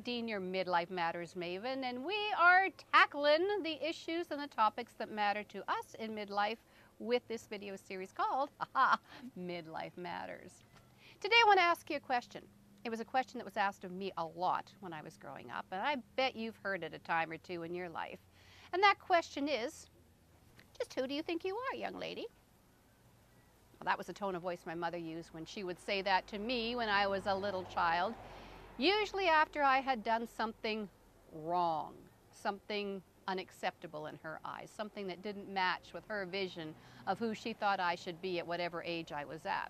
Dean, your Midlife Matters maven, and we are tackling the issues and the topics that matter to us in midlife with this video series called Midlife Matters. Today I want to ask you a question. It was a question that was asked of me a lot when I was growing up, and I bet you've heard it a time or two in your life. And that question is, just who do you think you are, young lady? Well, that was the tone of voice my mother used when she would say that to me when I was a little child. Usually after I had done something wrong, something unacceptable in her eyes, something that didn't match with her vision of who she thought I should be at whatever age I was at.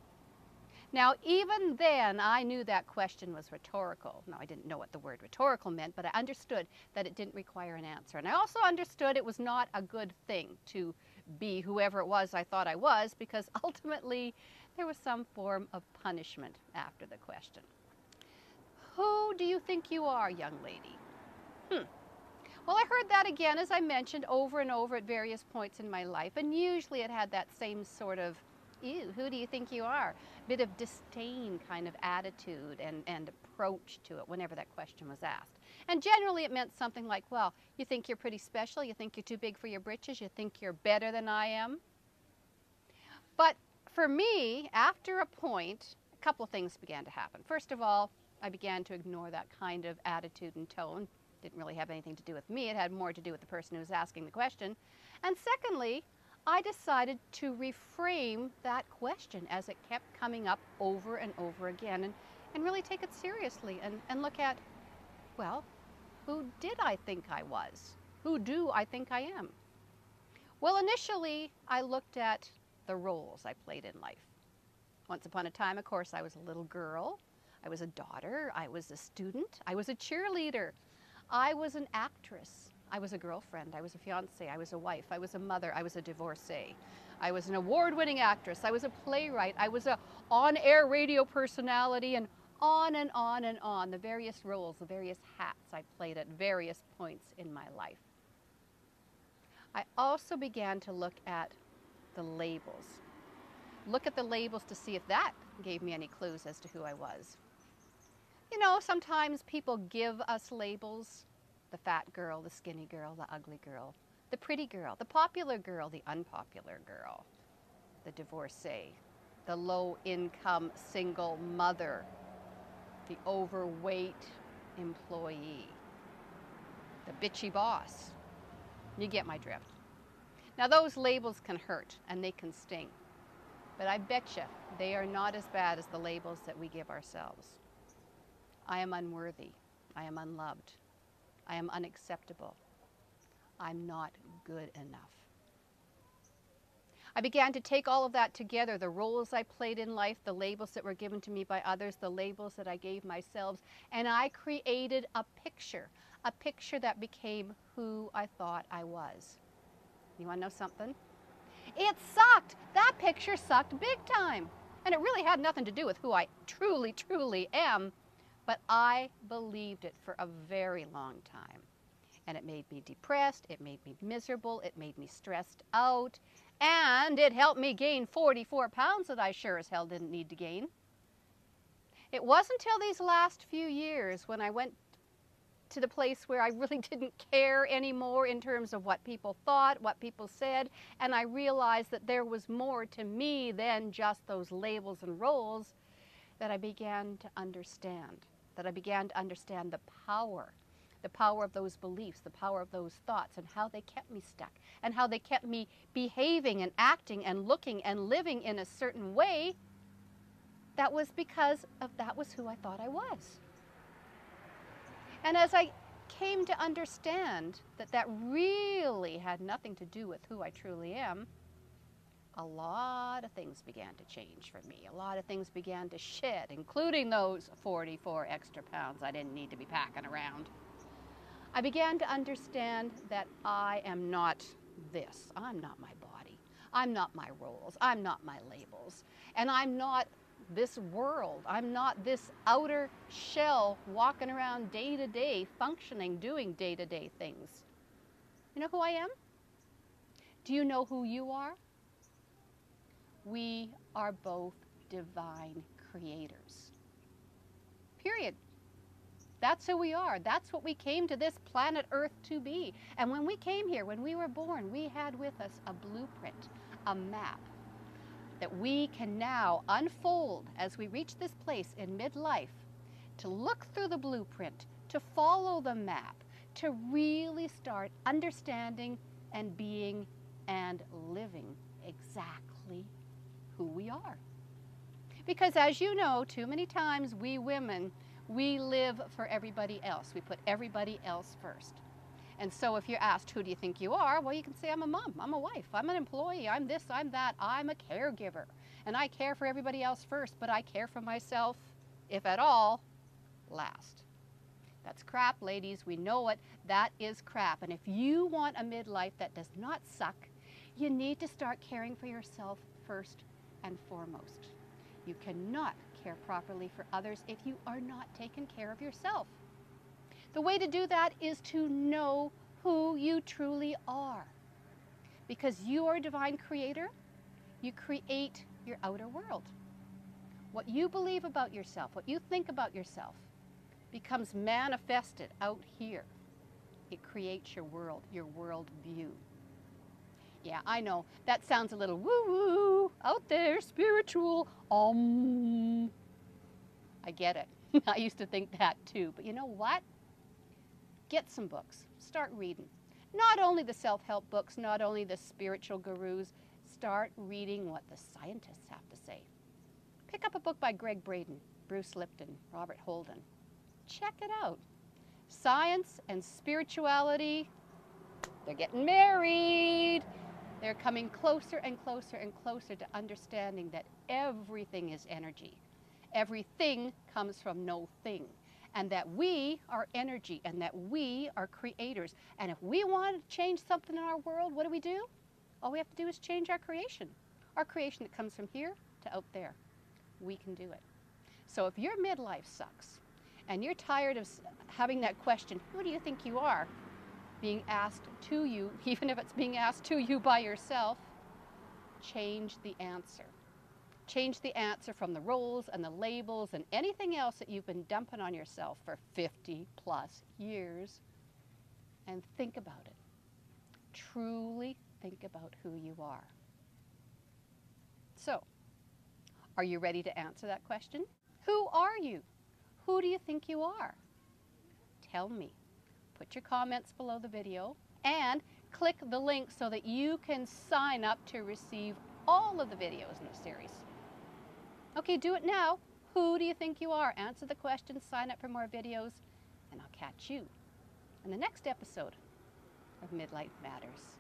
Now, even then, I knew that question was rhetorical. Now, I didn't know what the word rhetorical meant, but I understood that it didn't require an answer. And I also understood it was not a good thing to be whoever it was I thought I was, because ultimately there was some form of punishment after the question. Who do you think you are, young lady? Well, I heard that again, as I mentioned, over and over at various points in my life, and usually it had that same sort of, ew, who do you think you are? Bit of disdain kind of attitude and approach to it whenever that question was asked. And generally it meant something like, well, you think you're pretty special, you think you're too big for your britches, you think you're better than I am. But for me, after a point, a couple of things began to happen. First of all, I began to ignore that kind of attitude and tone. Didn't really have anything to do with me. It had more to do with the person who was asking the question. And secondly, I decided to reframe that question as it kept coming up over and over again and really take it seriously and look at, well, who did I think I was? Who do I think I am? Well, initially, I looked at the roles I played in life. Once upon a time, of course, I was a little girl. I was a daughter, I was a student, I was a cheerleader, I was an actress, I was a girlfriend, I was a fiance, I was a wife, I was a mother, I was a divorcee, I was an award-winning actress, I was a playwright, I was a on-air radio personality, and on and on and on, the various roles, the various hats I played at various points in my life. I also began to look at the labels. Look at the labels to see if that gave me any clues as to who I was. You know, sometimes people give us labels. The fat girl, the skinny girl, the ugly girl, the pretty girl, the popular girl, the unpopular girl, the divorcee, the low-income single mother, the overweight employee, the bitchy boss. You get my drift. Now, those labels can hurt and they can sting. But I betcha they are not as bad as the labels that we give ourselves. I am unworthy. I am unloved. I am unacceptable. I'm not good enough. I began to take all of that together, the roles I played in life, the labels that were given to me by others, the labels that I gave myself, and I created a picture that became who I thought I was. You want to know something? It sucked. That picture sucked big time. And it really had nothing to do with who I truly, truly am. But I believed it for a very long time. And it made me depressed. It made me miserable. It made me stressed out. And it helped me gain 44 pounds that I sure as hell didn't need to gain. It wasn't until these last few years when I went to the place where I really didn't care anymore in terms of what people thought, what people said, and I realized that there was more to me than just those labels and roles, that I began to understand. That I began to understand the power of those beliefs, the power of those thoughts, and how they kept me stuck, and how they kept me behaving and acting and looking and living in a certain way. That was because that was who I thought I was. And as I came to understand that that really had nothing to do with who I truly am, a lot of things began to change for me. A lot of things began to shed, including those 44 extra pounds I didn't need to be packing around. I began to understand that I am not this. I'm not my body. I'm not my roles. I'm not my labels. And I'm not this world. I'm not this outer shell walking around day to day, functioning, doing day-to-day things. You know who I am? Do you know who you are? We are both divine creators. Period. That's who we are. That's what we came to this planet Earth to be. And when we came here, when we were born, we had with us a blueprint, a map that we can now unfold as we reach this place in midlife, to look through the blueprint, to follow the map, to really start understanding and being and living exactly who we are. Because as you know, too many times we women, we live for everybody else. We put everybody else first. And so if you're asked, who do you think you are? Well, you can say, I'm a mom, I'm a wife, I'm an employee, I'm this, I'm that, I'm a caregiver. And I care for everybody else first, but I care for myself, if at all, last. That's crap, ladies. We know it. That is crap. And if you want a midlife that does not suck, you need to start caring for yourself first and foremost. You cannot care properly for others if you are not taking care of yourself. The way to do that is to know who you truly are. Because you are a divine creator, you create your outer world. What you believe about yourself, what you think about yourself, becomes manifested out here. It creates your world view. Yeah, I know, that sounds a little woo-woo, out there, spiritual, I get it. I used to think that too, but you know what? Get some books, start reading. Not only the self-help books, not only the spiritual gurus, start reading what the scientists have to say. Pick up a book by Greg Braden, Bruce Lipton, Robert Holden. Check it out. Science and spirituality, they're getting married. They're coming closer and closer and closer to understanding that everything is energy. Everything comes from no thing. And that we are energy and that we are creators. And if we want to change something in our world, what do? All we have to do is change our creation that comes from here to out there. We can do it. So if your midlife sucks and you're tired of having that question, who do you think you are, being asked to you, even if it's being asked to you by yourself, change the answer. Change the answer from the roles and the labels and anything else that you've been dumping on yourself for 50+ years, and think about it. Truly think about who you are. So, are you ready to answer that question? Who are you? Who do you think you are? Tell me. Put your comments below the video and click the link so that you can sign up to receive all of the videos in the series. Okay, do it now. Who do you think you are? Answer the question, sign up for more videos, and I'll catch you in the next episode of Midlife Matters.